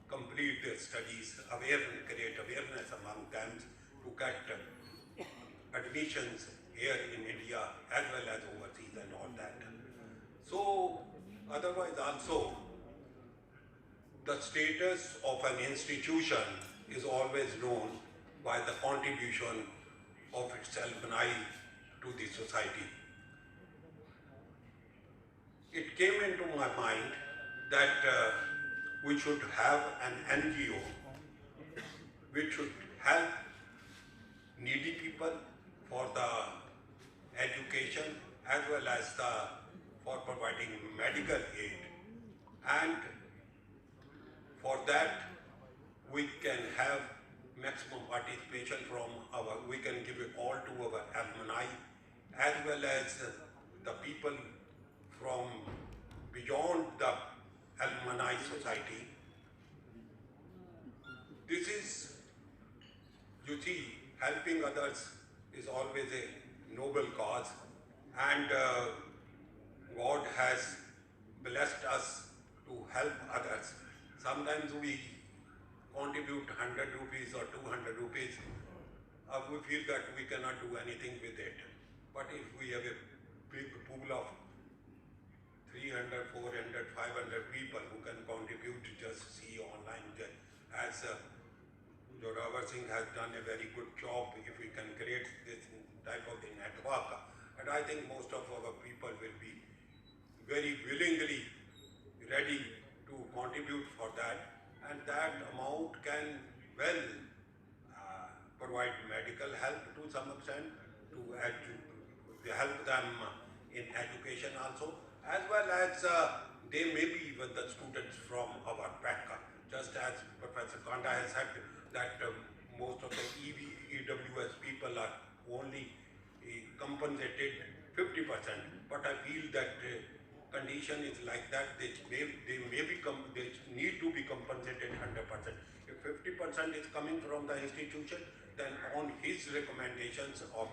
complete their studies, create awareness among them, to get admissions here in India as well as overseas and all that. So otherwise also, the status of an institution is always known by the contribution of its alumni to the society. It came into my mind that we should have an NGO which should help needy people for the education as well as for providing medical aid, and for that we can have maximum participation from we can give a call to our alumni as well as the people from beyond the alumni society. This is, you see, helping others is always a noble cause, and God has blessed us to help others. Sometimes we contribute 100 rupees or 200 rupees. We feel that we cannot do anything with it. But if we have a big pool of 300, 400, 500 people who can contribute, just see online, as Joravar Singh has done a very good job. If we can create this type of the network, and I think most of our people will be very willingly ready to contribute for that, and that amount can well provide medical help to some extent, to help them in education also, as well as they may be even the students from our PEC. Just as Professor Kanda has said that most of the EWS people are only compensated 50%, but I feel that condition is like that. They need to be compensated 100%. If 50% is coming from the institution, then on his recommendations of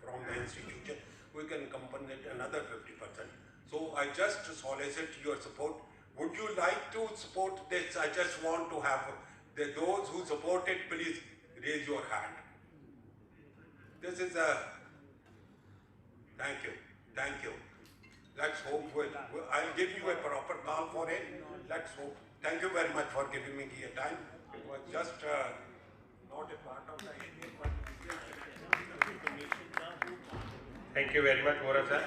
from the institution, we can compensate another 50%. So I just solicit your support. Would you like to support this? I just want to have those who support it, please raise your hand. This is a, thank you. Let's hope, I'll give you a proper call for it. Let's hope. Thank you very much for giving me your time. It was just not a part of the Indian Thank you very much, Vora sir.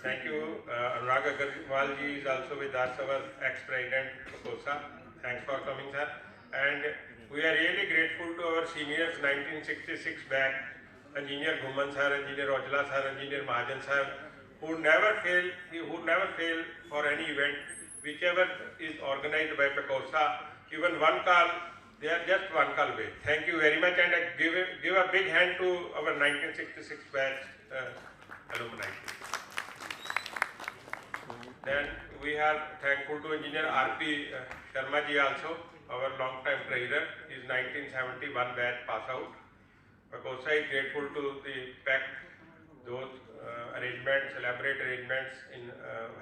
Thank you. Anurag Agarwal ji is also with us, our ex-president PECOSA. Thanks for coming, sir. And we are really grateful to our seniors, 1966 back, Engineer Ghumman sir, Engineer Ojla sir, Engineer Mahajan sir, who never fail for any event, whichever is organized by PECOSA. Even one call, they are just one call away. Thank you very much, and give a big hand to our 1966 batch alumni. Then we are thankful to Engineer R.P. Sharma ji also, our long-time treasurer. He is 1971 batch pass out. PECOSA is grateful to the PEC. Those arrangements, elaborate arrangements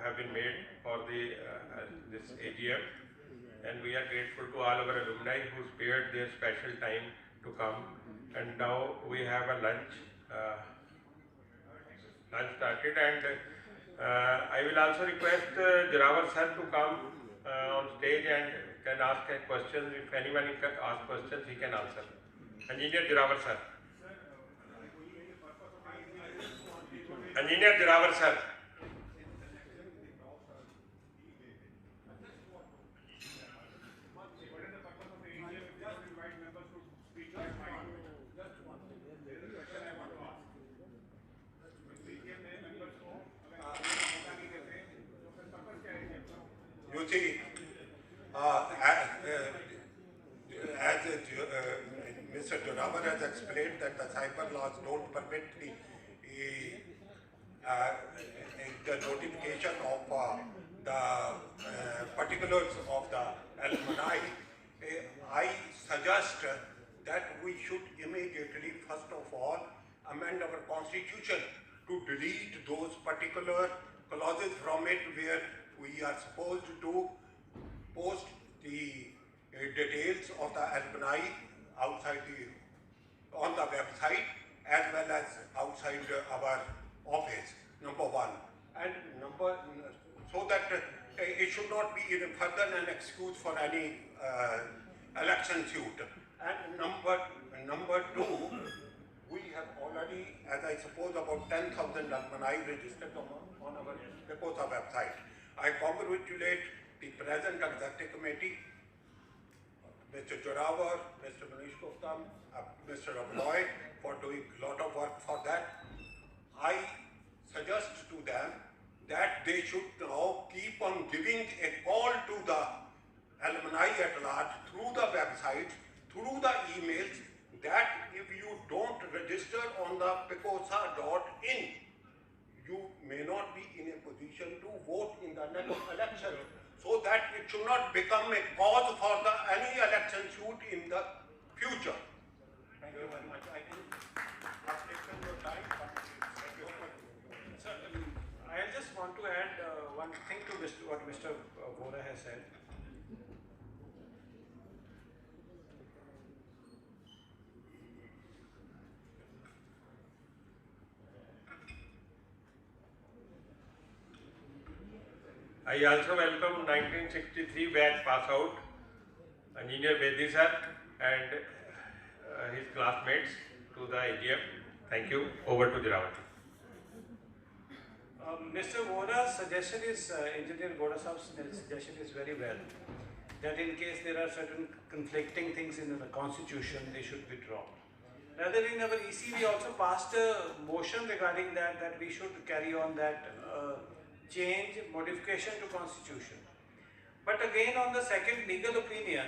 have been made for the this AGM, and we are grateful to all our alumni who spared their special time to come. And now we have a lunch started, and I will also request Joravar sir to come on stage and can ask a question. If anyone can ask questions, he can answer. Engineer Joravar sir. Engineer Joravar sir. You see, as Mr. Joravar has explained, that the cyber laws don't permit the notification of the particulars of the alumni. I suggest that we should immediately, first of all, amend our constitution to delete those particular clauses from it where we are supposed to post the details of the alumni outside on the website as well as outside our office, number one. And so that it should not be further an excuse for any election suit. And number two, we have already, as I suppose, about 10,000 alumni registered on our PECOSA website. I congratulate the present executive committee, Mr. Jorawar, Mr. Manish Gupta, Mr. Abloy, for doing a lot of work for that. I suggest to them that they should now keep on giving a call to the alumni at large through the website, through the emails, that if you don't register on the PECOSA.in, you may not be in a position to vote in the next election, so that it should not become a cause for any election suit in the future. Thank you very much. I think I've taken your time, but thank you. Sir, I just want to add one thing to what Mr. Vora has said. I also welcome 1963 batch pass out, Engineer Bedi sir and his classmates to the AGM. Thank you. Over to Jirawat. Mr. Vora's suggestion is, Engineer Goda Saab's suggestion is very well, that in case there are certain conflicting things in the constitution, they should be dropped. Rather, in our EC, we also passed a motion regarding that we should carry on that change, modification to constitution. But again, on the second legal opinion,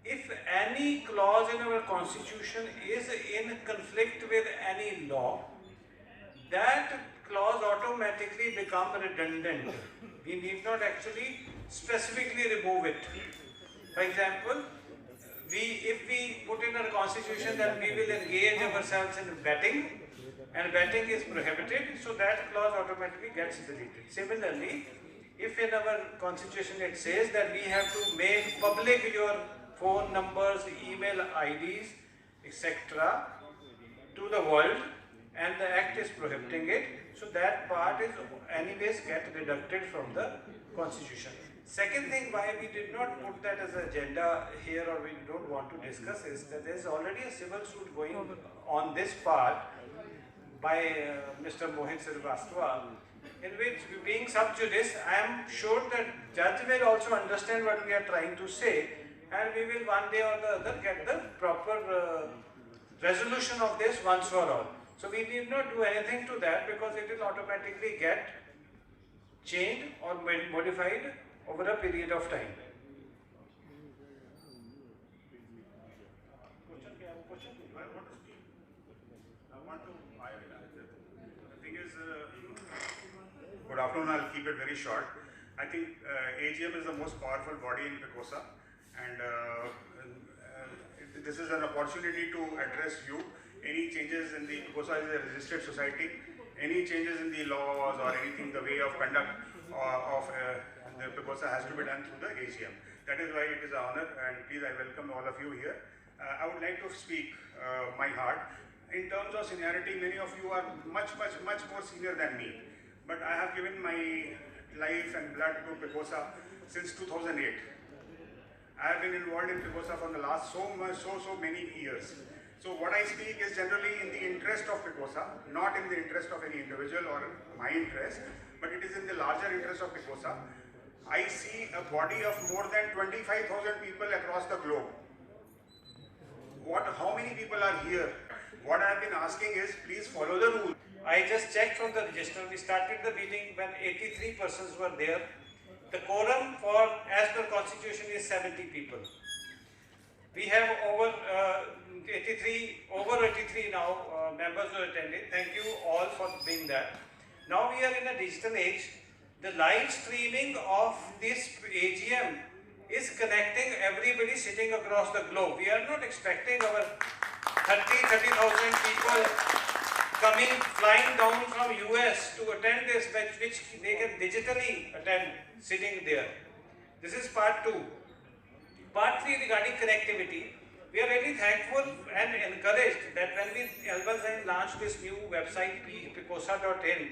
if any clause in our constitution is in conflict with any law, that clause automatically becomes redundant. We need not actually specifically remove it. For example, if we put in our constitution that we will engage ourselves in betting, and betting is prohibited, so that clause automatically gets deleted. Similarly, if in our constitution it says that we have to make public your phone numbers, email IDs, etc. to the world, and the act is prohibiting it, so that part is anyways get deducted from the constitution. Second thing why we did not put that as an agenda here, or we don't want to discuss, is that there is already a civil suit going on this part by Mr. Mohit Srivastava, in which, being sub judice, I am sure that judge will also understand what we are trying to say, and we will one day or the other get the proper resolution of this once for all. So we need not do anything to that, because it will automatically get changed or modified over a period of time. Good afternoon, I'll keep it very short. I think AGM is the most powerful body in PECOSA, and this is an opportunity to address you. Any changes in the PECOSA is a registered society, any changes in the laws or anything, the way of conduct of the PECOSA has to be done through the AGM. That is why it is an honor, and please, I welcome all of you here. I would like to speak my heart. In terms of seniority, many of you are much more senior than me. But I have given my life and blood to PECOSA since 2008. I have been involved in PECOSA for the last so many years. So what I speak is generally in the interest of PECOSA, not in the interest of any individual or my interest, but it is in the larger interest of PECOSA. I see a body of more than 25,000 people across the globe. How many people are here? What I have been asking is, please follow the rule. I just checked from the register. We started the meeting when 83 persons were there. The quorum for, as per constitution, is 70 people. We have over 83 now members who attended. Thank you all for being that. Now we are in a digital age. The live streaming of this AGM is connecting everybody sitting across the globe. We are not expecting our 30,000 people flying down from US to attend this, which they can digitally attend sitting there. This is part 2. Part 3 regarding connectivity. We are really thankful and encouraged that when we Elbazain launched this new website, PECOSA.in,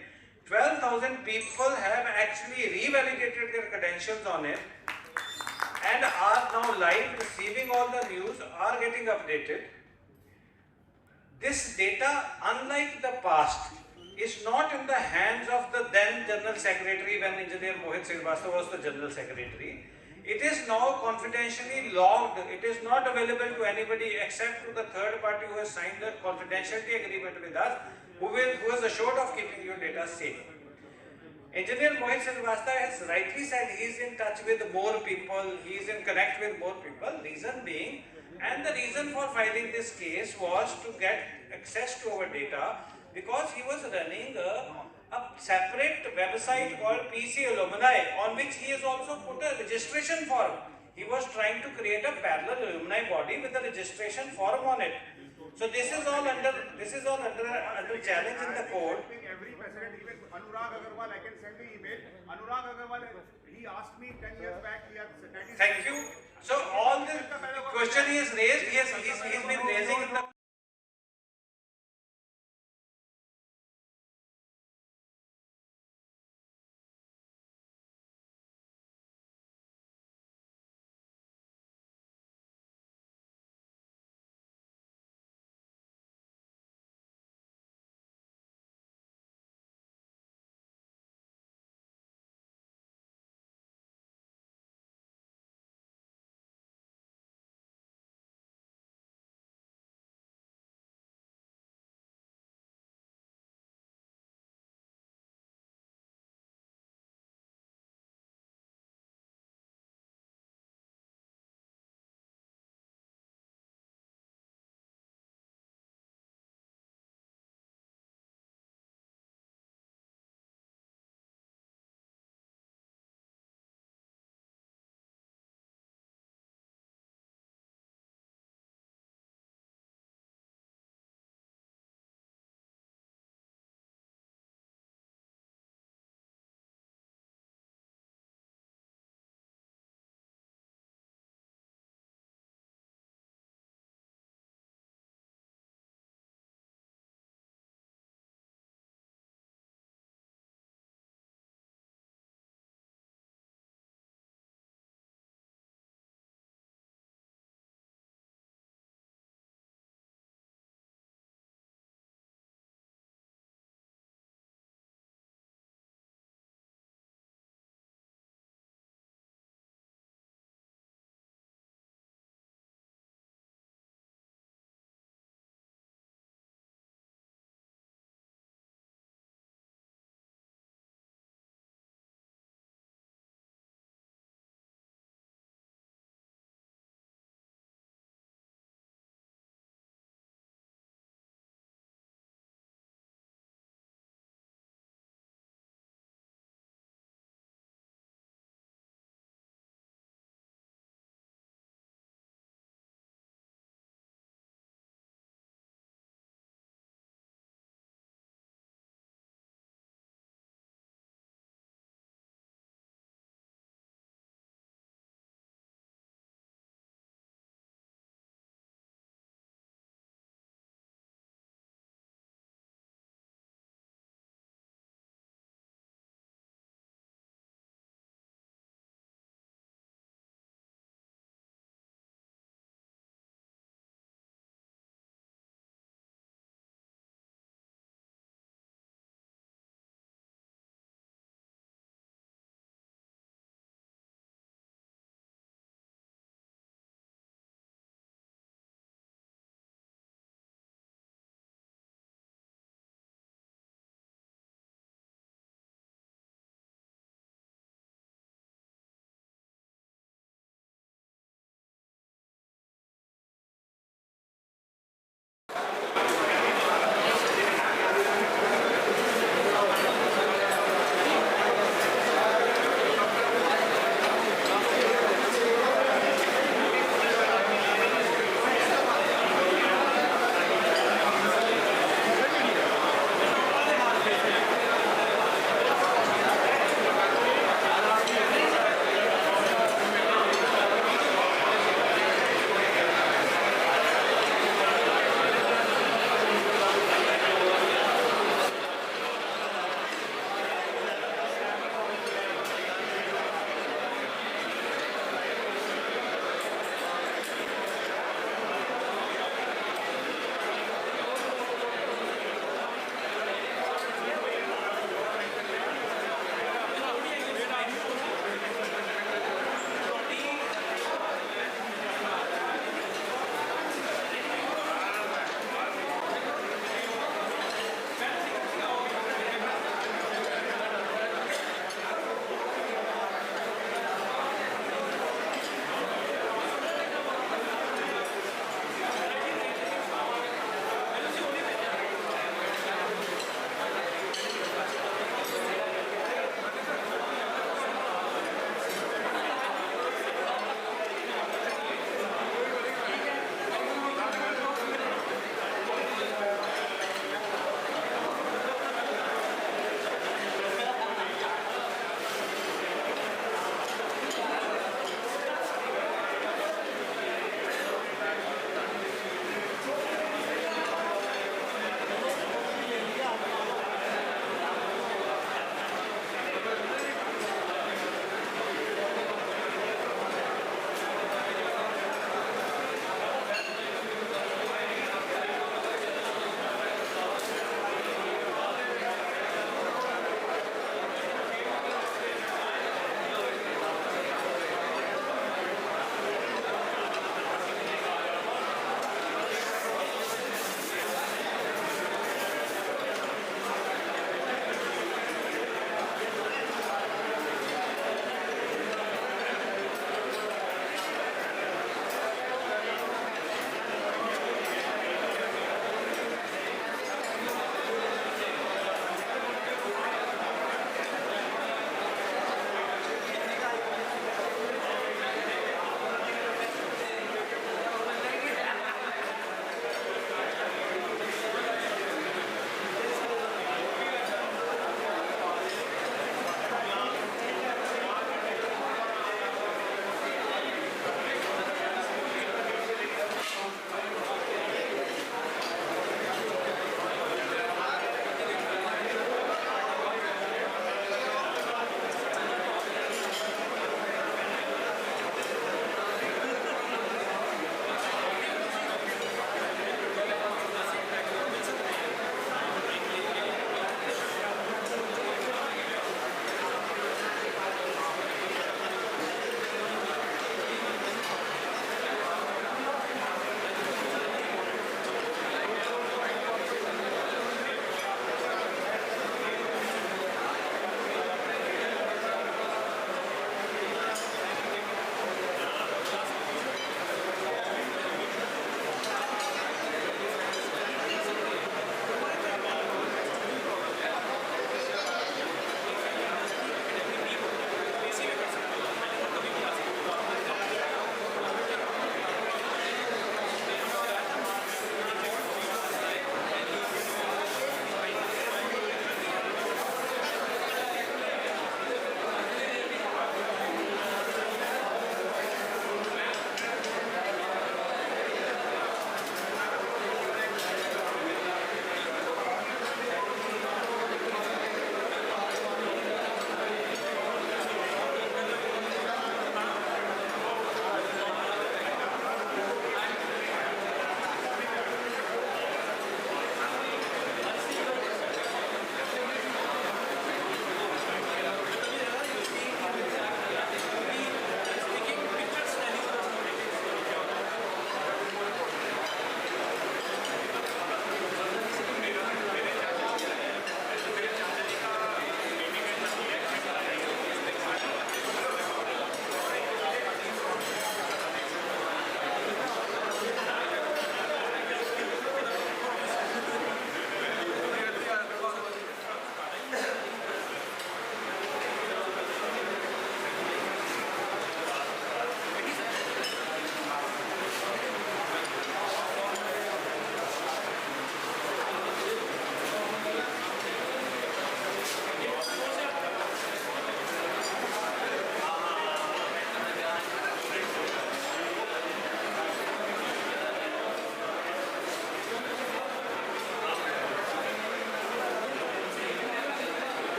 12,000 people have actually revalidated their credentials on it and are now live, receiving all the news, are getting updated. This data, unlike the past, is not in the hands of the then General Secretary when Engineer Mohit Srivastava was the General Secretary. It is now confidentially logged. It is not available to anybody except to the third party who has signed the confidentiality agreement with us, who is assured of keeping your data safe. Engineer Mohit Srivastava has rightly said he is in touch with more people, he is in connect with more people, reason being, and the reason for filing this case was to get access to our data because he was running a separate website called PC Alumni on which he has also put a registration form. He was trying to create a parallel alumni body with a registration form on it. So this is all under challenge in the court. Every president, even Anurag Agarwal, I can send the email. Anurag Agarwal, he asked me 10 years back. Thank you. So all the question he has raised, he's been raising in the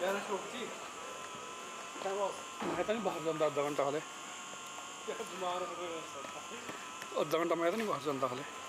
यार अशोक जी मैं तो नहीं बाहर जाता अद्धा घंटा हाले बीमार हो गए अद्धा घंटा मैं तो नहीं बाहर जाता हाले